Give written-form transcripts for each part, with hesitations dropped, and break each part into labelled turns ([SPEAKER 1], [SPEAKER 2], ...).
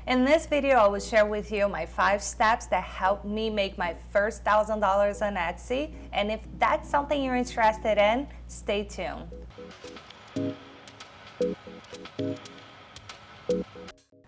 [SPEAKER 1] In this video, I will share with you my 5 steps that helped me make my first $1,000 on Etsy. And if that's something you're interested in, stay tuned.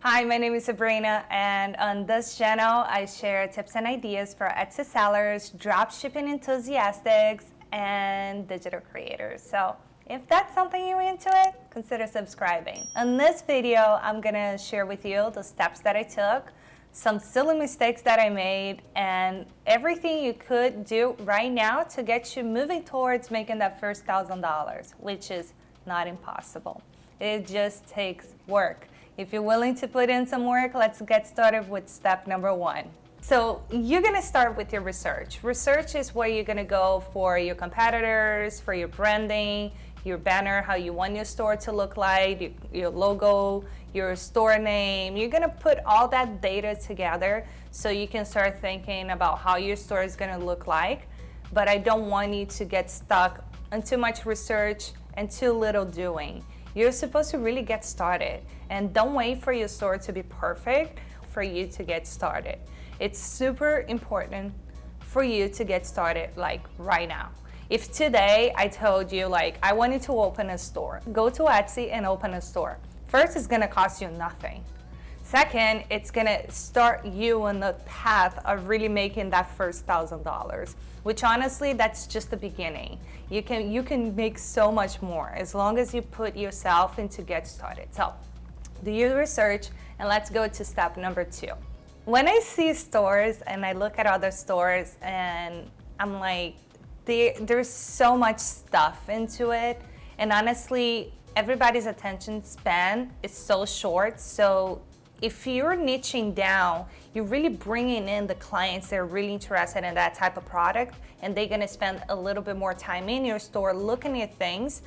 [SPEAKER 1] Hi, my name is Sabrina, and on this channel, I share tips and ideas for Etsy sellers, dropshipping enthusiasts, and digital creators. So if that's something you're into it, consider subscribing. In this video, I'm gonna share with you the steps that I took, some silly mistakes that I made, and everything you could do right now to get you moving towards making that first $1,000, which is not impossible. It just takes work. If you're willing to put in some work, let's get started with step number 1. So you're gonna start with your research. Research is where you're gonna go for your competitors, for your branding, your banner, how you want your store to look like, your logo, your store name. You're gonna put all that data together so you can start thinking about how your store is gonna look like. But I don't want you to get stuck on too much research and too little doing. You're supposed to really get started, and don't wait for your store to be perfect for you to get started. It's super important for you to get started like right now. If today I told you like I wanted to open a store, go to Etsy and open a store. First, it's gonna cost you nothing. Second, it's gonna start you on the path of really making that first $1,000, which honestly, that's just the beginning. You can make so much more as long as you put yourself into get started. So do your research, and let's go to step number 2. When I see stores and I look at other stores and I'm like, there's so much stuff into it, and honestly, everybody's attention span is so short. So if you're niching down, you're really bringing in the clients that are really interested in that type of product, and they're gonna spend a little bit more time in your store looking at things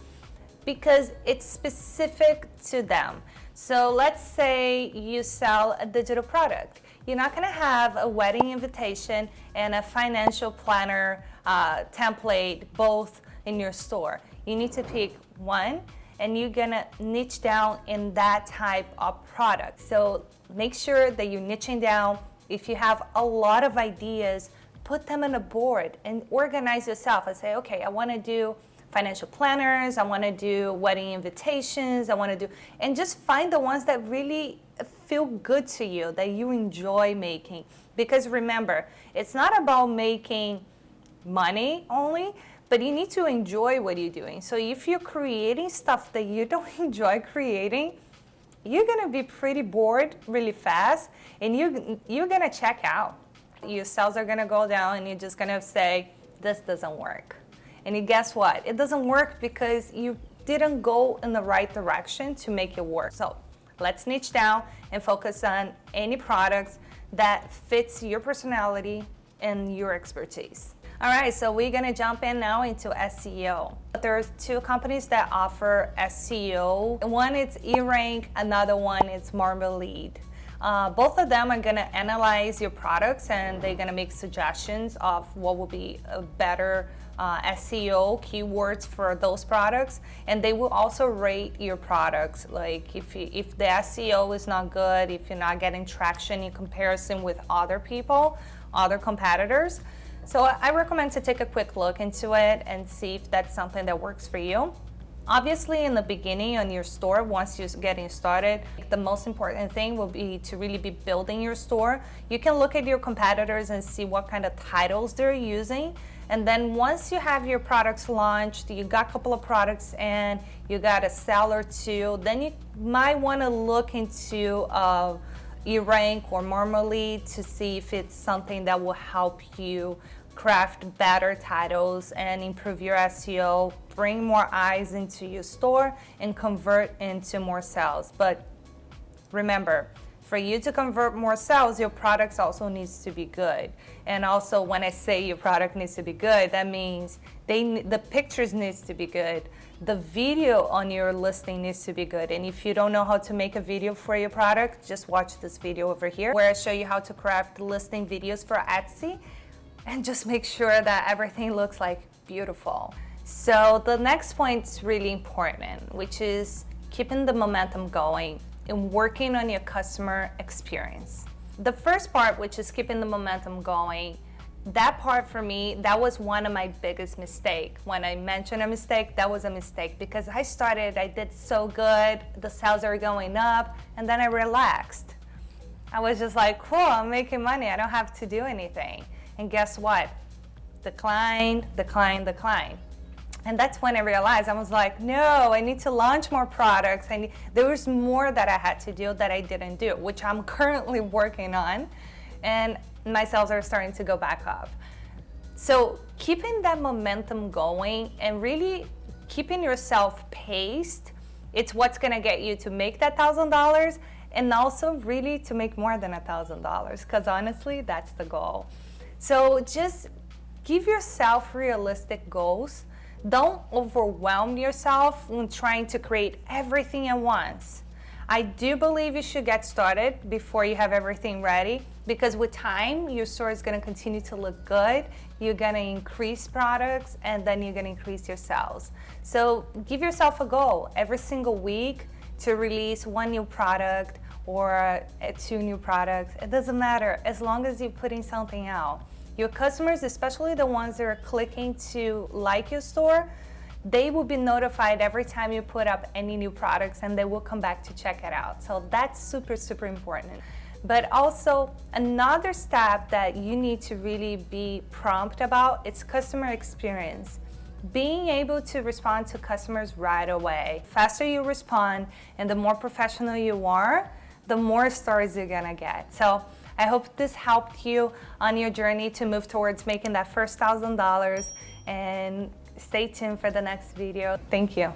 [SPEAKER 1] because it's specific to them. So let's say you sell a digital product. You're not gonna have a wedding invitation and a financial planner template both in your store. You need to pick one, and you're gonna niche down in that type of product. So make sure that you're niching down. If you have a lot of ideas, put them on a board and organize yourself and say, okay, I wanna do financial planners, I wanna do wedding invitations, and just find the ones that really feel good to you, that you enjoy making. Because remember, it's not about making money only, but you need to enjoy what you're doing. So if you're creating stuff that you don't enjoy creating, you're gonna be pretty bored really fast, and you're gonna check out. Your sales are gonna go down, and you're just gonna say, this doesn't work. And guess what? It doesn't work because you didn't go in the right direction to make it work. So let's niche down and focus on any products that fits your personality and your expertise. All right, so we're gonna jump in now into SEO. There's 2 companies that offer SEO. One is eRank, another one is Marmalade. Both of them are gonna analyze your products, and they're gonna make suggestions of what will be a better SEO keywords for those products, and they will also rate your products. Like if the SEO is not good, if you're not getting traction in comparison with other people, other competitors. So I recommend to take a quick look into it and see if that's something that works for you. Obviously, in the beginning on your store, once you're getting started, the most important thing will be to really be building your store. You can look at your competitors and see what kind of titles they're using. And then once you have your products launched, you got a couple of products and you got a sell or two, then you might want to look into eRank or Marmalade to see if it's something that will help you craft better titles and improve your SEO, bring more eyes into your store, and convert into more sales. But remember, for you to convert more sales, your products also needs to be good. And also, when I say your product needs to be good, that means the pictures needs to be good. The video on your listing needs to be good. And if you don't know how to make a video for your product, just watch this video over here where I show you how to craft listing videos for Etsy, and just make sure that everything looks like beautiful. So the next point is really important, which is keeping the momentum going. in working on your customer experience. The first part, which is keeping the momentum going, that part for me, that was one of my biggest mistakes. When I mentioned a mistake, that was a mistake because I did so good, the sales are going up, and then I relaxed. I was just like, cool, I'm making money, I don't have to do anything. And guess what? Decline. And that's when I realized, I was like, no, I need to launch more products. There was more that I had to do that I didn't do, which I'm currently working on. And my sales are starting to go back up. So keeping that momentum going and really keeping yourself paced, it's what's gonna get you to make that $1,000 and also really to make more than $1,000, because honestly, that's the goal. So just give yourself realistic goals. Don't overwhelm yourself when trying to create everything at once. I do believe you should get started before you have everything ready, because with time, your store is going to continue to look good. You're going to increase products, and then you're going to increase your sales. So give yourself a goal every single week to release one new product or 2 new products. It doesn't matter, as long as you're putting something out. Your customers, especially the ones that are clicking to like your store, they will be notified every time you put up any new products, and they will come back to check it out. So that's super, super important. But also another step that you need to really be prompt about, it's customer experience. Being able to respond to customers right away. The faster you respond and the more professional you are, the more stories you're gonna get. So I hope this helped you on your journey to move towards making that first $1,000, and stay tuned for the next video. Thank you.